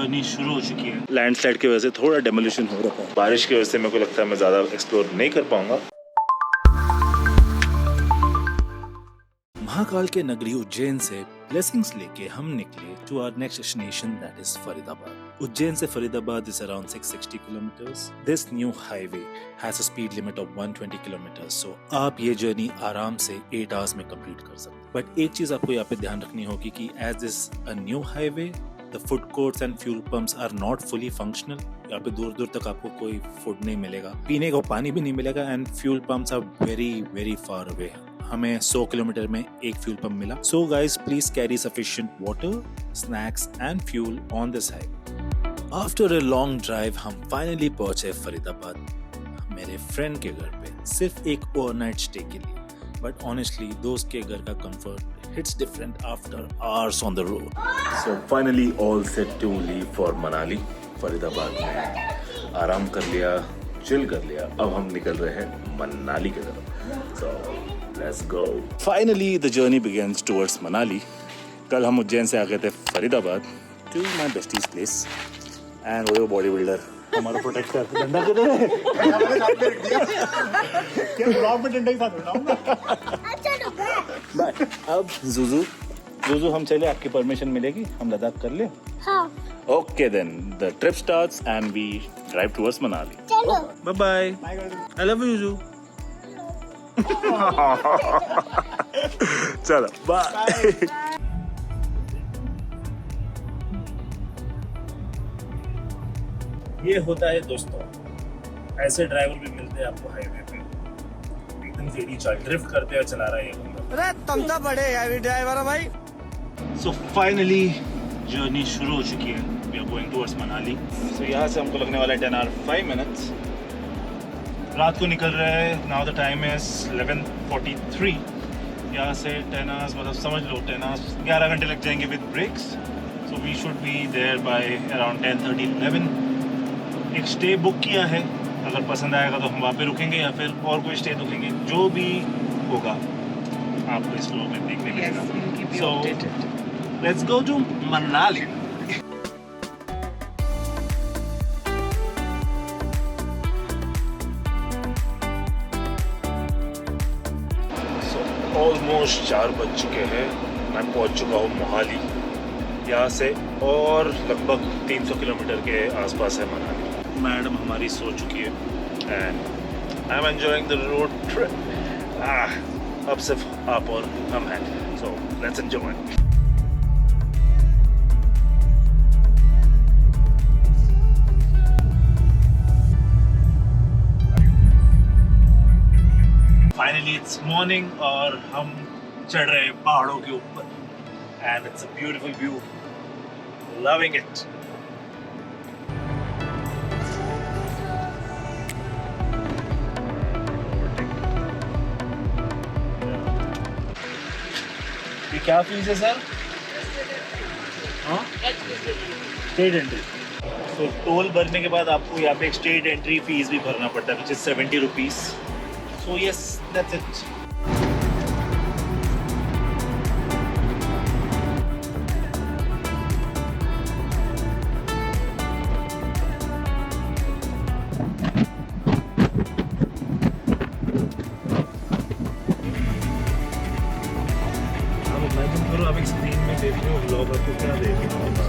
Journey शुरू हो चुकी है। लैंडस्लाइड की वजह से थोड़ा डेमोलिशन हो रहा है, बारिश की वजह से मेरे को लगता है मैं ज़्यादा एक्सप्लोर नहीं कर पाऊंगा। महाकाल के नगरी उज्जैन से ब्लेसिंग्स लेके हम निकले to our next destination that is Faridabad. Ujjain से Faridabad is around 660 kilometres. This new highway has a speed limit of 120 kilometres, so आप ये जर्नी आराम से 8 आवर्स में कंप्लीट कर सकते हैं। बट एक चीज आपको यहाँ पे ध्यान रखनी होगी कि as this a new highway the food courts and fuel pumps are not fully functional. यहाँ पे दूर दूर तक आपको कोई फूड नहीं मिलेगा, पीने को पानी भी नहीं मिलेगा, and fuel pumps are very very far away. हमें 100 किलोमीटर में एक फ्यूल पंप मिला। So guys please carry sufficient water, snacks and fuel on this highway. After a long drive हम फाइनली पहुंचे फरीदाबाद मेरे फ्रेंड के घर पे, सिर्फ एक ओवरनाइट स्टे के लिए। बट ऑनेस्टली दोस्त के घर का comfort hits different after hours on the road. So finally all set to leave for Manali. Faridabad में आराम कर लिया, चिल कर लिया, अब हम निकल रहे हैं मनाली की तरफ। So let's go. Finally the journey begins towards Manali. कल हम उज्जैन से आ गए थे Faridabad to my besties place, and वो बॉडी बिल्डर हमारा प्रोटेक्टर डंडा किधर है? क्या ब्लॉग में डंडा ही साथ बनाऊंगा। बाय। अब जुजू हम चले, आपकी परमिशन मिलेगी, हम लद्दाख कर ले? हाँ। Okay then the trip starts and we drive towards Manali. चलो bye bye. I love you Juju. चलो बाय। ये होता है दोस्तों, ऐसे ड्राइवर भी मिलते हैं आपको हाईवे पे, एकदम सीधी चाल ड्रिफ्ट करते हुए चला रहा है ये बंदा। अरे तुम तो बड़े हैवी ड्राइवर हो भाई। सो फाइनली जर्नी शुरू हो चुकी है। We are going towards Manali. So यहाँ से हमको लगने वाला है 10 hours 5 minutes। रात को निकल रहे हैं। Now the time is 11:43। यहाँ से 10 hours मतलब समझ लो 10 hours 11 घंटे लग जाएंगे with breaks. So we should be there by around 10:30 11। एक स्टे बुक किया है, अगर पसंद आएगा तो हम वहाँ पे रुकेंगे या फिर और कोई स्टे रुकेंगे, जो भी होगा आपको इस व्लॉग में देखने मिलेगा। So let's go to Manali. Almost 4 बज चुके हैं। मैं पहुंच चुका हूँ मोहाली। यहाँ से और लगभग 300 किलोमीटर के आसपास है मनाली। मैडम हमारी सो चुकी है and I am enjoying the road trip. अब सिर्फ आप और हम हैं, so let's enjoy. Finally it's morning और हम चढ़ रहे हैं पहाड़ों के ऊपर, and it's a beautiful view, loving it. ये क्या फीस है सर? हाँ, स्टेट एंट्री। तो टोल भरने के बाद आपको यहाँ पे एक स्टेट एंट्री फीस भी भरना पड़ता है, which is 70 rupees. So yes, that's it. आप एक स्क्रीन में देख रहे हो व्लॉग, आपको क्या देखना होगा?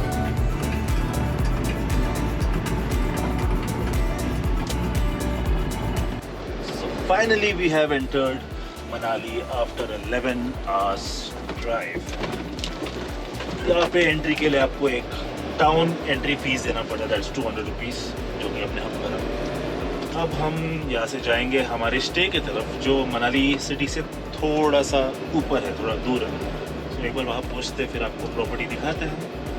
So finally we have entered Manali after 11 hours drive. यहाँ पे एंट्री के लिए आपको एक टाउन एंट्री फीस देना पड़ता है, दैट्स 200 रुपीज़, जो कि हमने भरा। अब हम यहाँ से जाएंगे हमारे स्टे की तरफ, जो मनाली सिटी से थोड़ा सा ऊपर है, थोड़ा दूर है। एक बार वहाँ पहुँचते फिर आपको प्रॉपर्टी दिखाते हैं,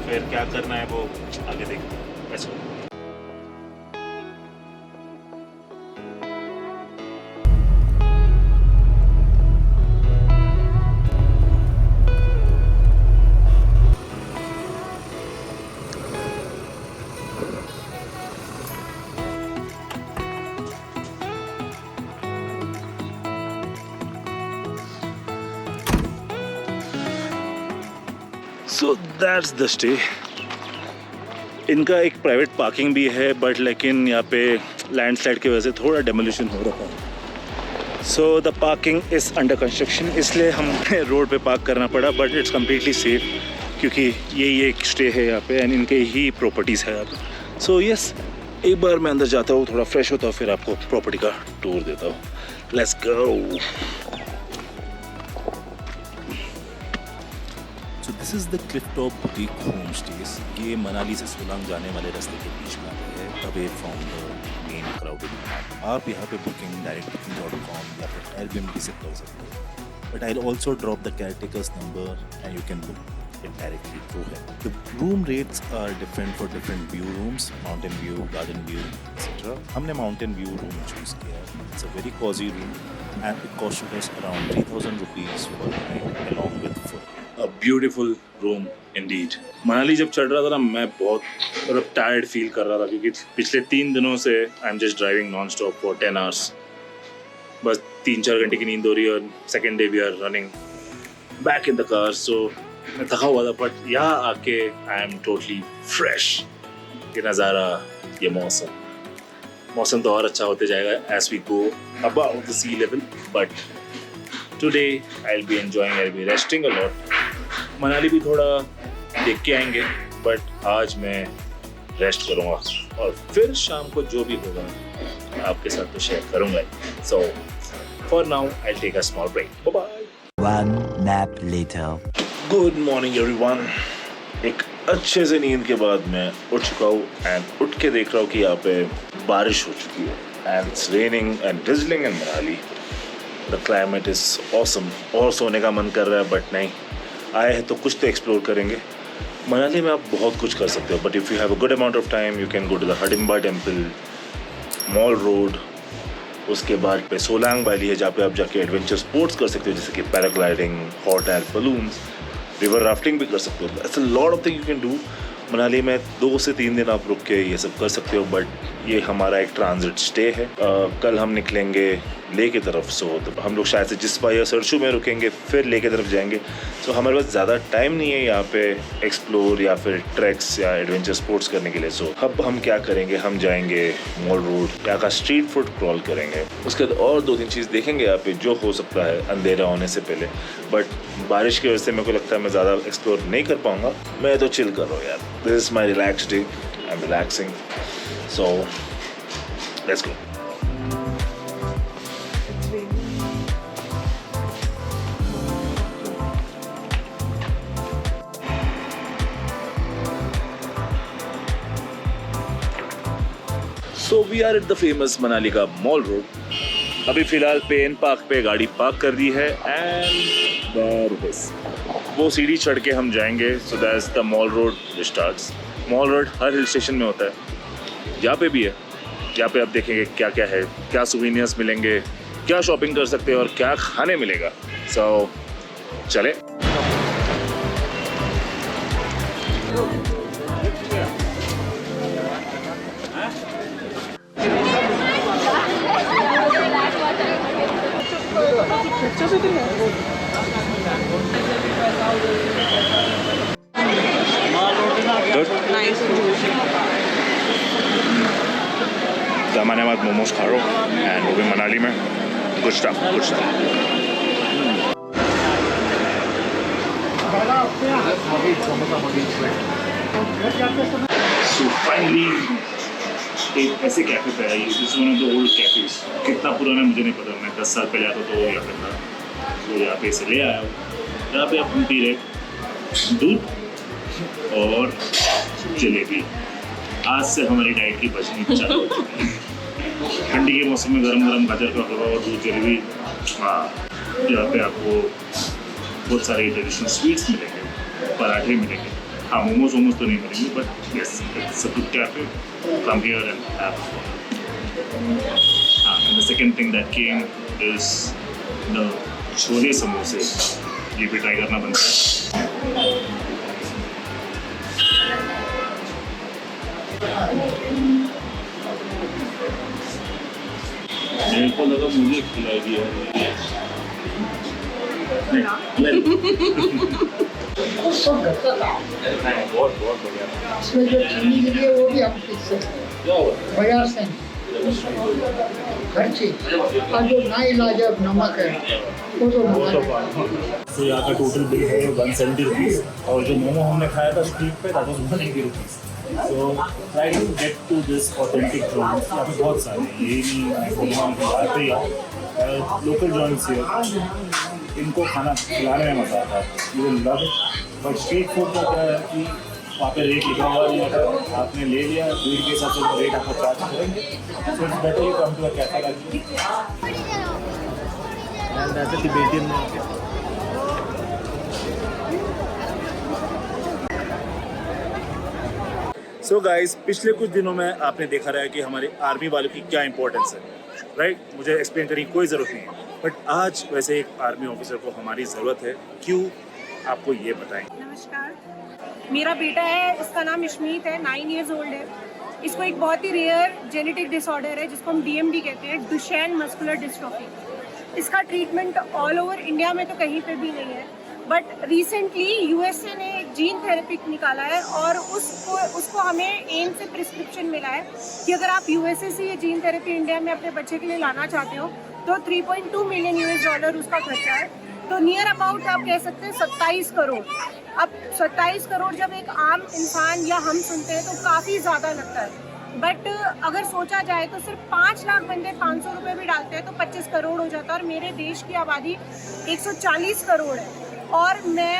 फिर क्या करना है वो आगे देखते हैं। ऐसा So that's the stay. इनका एक प्राइवेट पार्किंग भी है, बट लेकिन यहाँ पे लैंडस्लाइड की वजह से थोड़ा डेमोलिशन हो रहा है। So the parking is under construction, इसलिए हमें रोड पे पार्क करना पड़ा, बट इट्स कम्प्लीटली सेफ क्योंकि यही एक स्टे है यहाँ पे एंड इनके ही प्रॉपर्टीज़ है यहाँ पे। सो यस, एक बार मैं अंदर जाता हूँ, थोड़ा फ्रेश होता हूँ, फिर आपको प्रॉपर्टी का टूर देता हूँ। Let's go. So this is the Clifftop Boutique Homestays. ये मनाली से सोलांग जाने वाले रास्ते के बीच में आता है, away from the main crowded path. आप यहाँ पे booking directbooking.com या फिर Airbnb से कर सकते हो. But I'll also drop the caretaker's number and you can book it directly through him. The room rates are different for different view rooms, mountain view, garden view, etc. हमने mountain view room choose किया. It's a very cozy room and it cost us around 3,000 rupees for a night along with food. A beautiful room indeed. Manali जब चढ़ रहा था ना, मैं बहुत मतलब टायर्ड फील कर रहा था क्योंकि पिछले 3 दिनों से I am just driving non stop for 10 hours. बस 3-4 घंटे की नींद हो रही है और second day we are running back in the car. So मैं थका हुआ था, बट यहाँ आके आई एम टोटली फ्रेश. ये नज़ारा, ये मौसम तो और अच्छा होते जाएगा as we go above the sea level. But today I'll be enjoying, I'll be resting a lot. Manali भी थोड़ा देख के आएंगे, बट आज मैं रेस्ट करूँगा और फिर शाम को जो भी होगा मैं आपके साथ तो शेयर करूँगा. So for now I'll take a small break. Bye bye. One nap later. Good morning everyone. एक अच्छे से नींद के बाद मैं उठ चुका हूँ एंड उठ के देख रहा हूँ कि यहाँ पे बारिश हो चुकी है and it's raining and drizzling in Manali. The climate is awesome. और सोने का मन कर रहा है, बट नहीं, आए हैं तो कुछ तो एक्सप्लोर करेंगे. मनाली में आप बहुत कुछ कर सकते हो, but if you have a good amount of time you can go to the Hadimba temple, mall road. उसके बाद पे सोलांग वैली है जहाँ पे आप जाके एडवेंचर स्पोर्ट्स कर सकते हो, जैसे कि paragliding, hot air balloons, river rafting भी कर सकते हो. It's a lot of thing you can do. Manali में 2 से 3 दिन आप रुक के ये सब कर सकते हो, बट ये हमारा एक ट्रांजिट स्टे है. कल हम निकलेंगे ले की तरफ. सो तो हम लोग शायद से जिस्पा या सरसू में रुकेंगे, फिर ले की तरफ जाएंगे. सो हमारे पास ज़्यादा टाइम नहीं है यहाँ पे एक्सप्लोर या फिर ट्रैक्स या एडवेंचर स्पोर्ट्स करने के लिए. सो अब हम क्या करेंगे, हम जाएंगे मॉल रोड, यहाँ का स्ट्रीट फूड क्रॉल करेंगे. उसके बाद और 2-3 चीज़ देखेंगे यहाँ पे जो हो सकता है अंधेरा होने से पहले. बट बारिश की वजह से मेरे को लगता है मैं ज़्यादा एक्सप्लोर नहीं कर पाऊँगा. मैं तो चिल कर रहा हूँ यार. This is my relax day. I am relaxing. So let's go. So we are at the famous Manali का मॉल रोड. अभी फ़िलहाल पेन पार्क पे गाड़ी पार्क कर दी है एंड there it is. वो सीढ़ी चढ़ के हम जाएंगे. So that's the mall road starts. Mall road her hill station में होता है, यहाँ पे भी है. यहाँ पे आप देखेंगे क्या क्या है, क्या सोवेनियर्स मिलेंगे, क्या शॉपिंग कर सकते हैं और क्या खाने मिलेगा. So चले. जमानेबाद मोमोज खा रहा हूँ एंड वो भी मनाली में. Good stuff. सो फाइनली एक ऐसे कैफे पे आई. This is one of the old cafes. कितना पुराना मुझे नहीं पता, मैं 10 साल पहले आता तो यहाँ पे था. तो यहाँ पे इसे ले आया हूँ. यहाँ पे आप पी रहे दूध और जलेबी. आज से हमारी डाइट की बचनी चालू हो चुकी है. ठंडी के मौसम में गरम गरम गाजर का हलवा और दूध जलेबी. हाँ, यहाँ पे आपको बहुत सारे ट्रेडिशनल स्वीट्स मिलेंगे, पराठे मिलेंगे. हाँ, मोमोज तो नहीं मिलेंगे, but yes it's a good cafe. Come here and have fun. हाँ, and the second thing that came is the chole समोसे. ये भी ट्राई करना बनता है. मेरे को लगा मुझे खिलाई दिया. वो सब घर का काम है। बहुत बहुत बढ़िया। इसमें जो चीनी गिरी है वो भी हम किससे बाजार से हर चीज, और जो ना इलाजब नमक है वो तो तो यहाँ का टोटल बिल है 170 रुपीज़, और जो मोमो हमने खाया था स्ट्रीट पे that was 180 rupees. So try to get to this authentic joints. यहाँ पे बहुत सारे हैं, ये नहीं बोलूँगा कि बाहर पे ही लोकल जॉइंट्स है, इनको खाना खिलाने में मज़ा आता है, you will love it. But street food का क्या है कि वहाँ पे रेट लिखा हुआ नहीं होता, आपने ले लिया भीड़ के हिसाब से रेट आपको चार्ज करेंगे। So it's better you come to a cafe like and that's a Tibetan market. So guys, पिछले कुछ दिनों में आपने देखा रहा है कि हमारे आर्मी वालों की क्या इंपॉर्टेंस है, राइट? मुझे एक्सप्लेन करने की कोई ज़रूरत नहीं है, बट आज वैसे एक आर्मी ऑफिसर को हमारी ज़रूरत है। क्यों, आपको ये बताएं। नमस्कार, मेरा बेटा है, इसका नाम इशमीत है, 9 इयर्स ओल्ड है। इसको एक बहुत ही रेयर जेनेटिक डिसऑर्डर है जिसको हम डीएमडी कहते हैं, डुशेन मस्कुलर डिस्ट्रोफी। इसका ट्रीटमेंट ऑल ओवर इंडिया में तो कहीं पे भी नहीं है, बट रिसेंटली यूएसए ने एक जीन थेरेपी निकाला है और उसको हमें एम से प्रिस्क्रिप्शन मिला है कि अगर आप यूएसए से ये जीन थेरेपी इंडिया में अपने बच्चे के लिए लाना चाहते हो तो $3.2 मिलियन उसका खर्चा है। तो नियर अबाउट आप कह सकते हैं 27 करोड़। अब 27 करोड़ जब एक आम इंसान या हम सुनते हैं तो काफ़ी ज़्यादा लगता है, बट अगर सोचा जाए तो सिर्फ 5 लाख बंदे 500 रुपये भी डालते हैं तो 25 करोड़ हो जाता है। और मेरे देश की आबादी 140 करोड़ है और मैं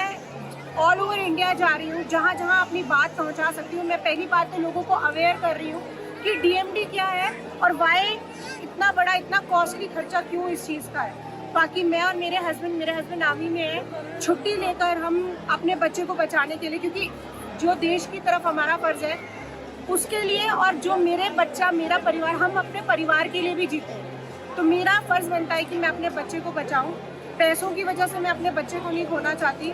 ऑल ओवर इंडिया जा रही हूँ, जहाँ जहाँ अपनी बात पहुँचा सकती हूँ। मैं पहली बात तो लोगों को अवेयर कर रही हूँ कि डीएमडी क्या है और वाई इतना बड़ा इतना कॉस्टली खर्चा क्यों इस चीज़ का है। बाकी मैं और मेरे हस्बैंड आर्मी में है, छुट्टी लेकर हम अपने बच्चे को बचाने के लिए, क्योंकि जो देश की तरफ हमारा फ़र्ज़ है उसके लिए, और जो मेरे बच्चा मेरा परिवार, हम अपने परिवार के लिए भी जीते हैं। तो मेरा फ़र्ज़ बनता है कि मैं अपने बच्चे को बचाऊं। पैसों की वजह से मैं अपने बच्चे को नहीं खोना चाहती।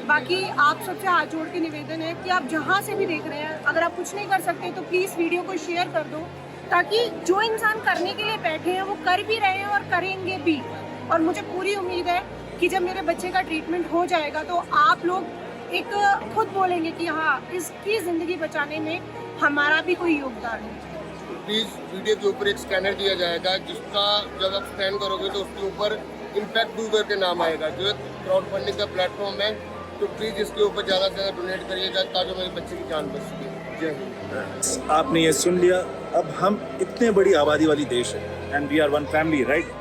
बाकी आप सबसे हाथ जोड़ के निवेदन है कि आप जहाँ से भी देख रहे हैं, अगर आप कुछ नहीं कर सकते तो प्लीज़ वीडियो को शेयर कर दो, ताकि जो इंसान करने के लिए बैठे हैं वो कर भी रहे हैं और करेंगे भी। और मुझे पूरी उम्मीद है कि जब मेरे बच्चे का ट्रीटमेंट हो जाएगा तो आप लोग एक खुद बोलेंगे कि हाँ, इसकी ज़िंदगी बचाने में हमारा भी कोई योगदान है। प्लीज़ वीडियो के ऊपर एक स्कैनर दिया जाएगा, जिसका जब आप स्कैन करोगे तो उसके ऊपर इम्पैक्ट डूगर के नाम आएगा, जो एक क्राउड फंडिंग का प्लेटफॉर्म है। तो प्लीज़ इसके ऊपर ज़्यादा से ज़्यादा डोनेट करिएगा ताकि मेरे बच्चे की जान बच सके। जय हिंद। आपने ये सुन लिया, अब हम इतने बड़ी आबादी वाली देश है and we are one family, right?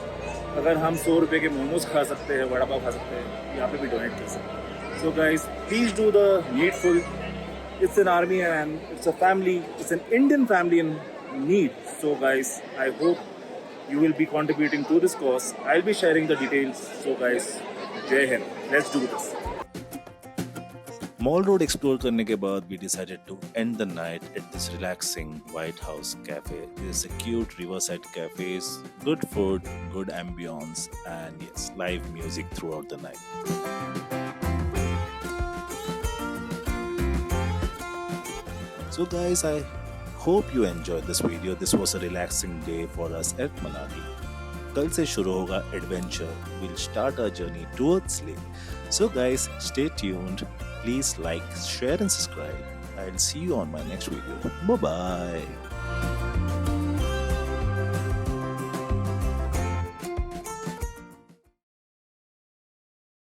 अगर हम 100 रुपये के मोमोज खा सकते हैं, वड़ा पाव खा सकते हैं, यहाँ पे भी डोनेट कर सकते हैं। सो guys, please do the needful. It's an army and it's a family, it's an Indian family in need. So guys, I hope you will be contributing to this cause. I'll be sharing the details. So guys, Jai Hind. Let's do this. Mall Road explore करने के बाद we decided to end the night at this relaxing White House Cafe. This is a cute riverside cafes, good food, good ambience, and yes, live music throughout the night. So guys, I hope you enjoyed this video. This was a relaxing day for us at Manali. कल से शुरू होगा adventure. We'll start our journey towards Leh. So guys, stay tuned. Please like, share and subscribe. I'll see you on my next video. Bye bye.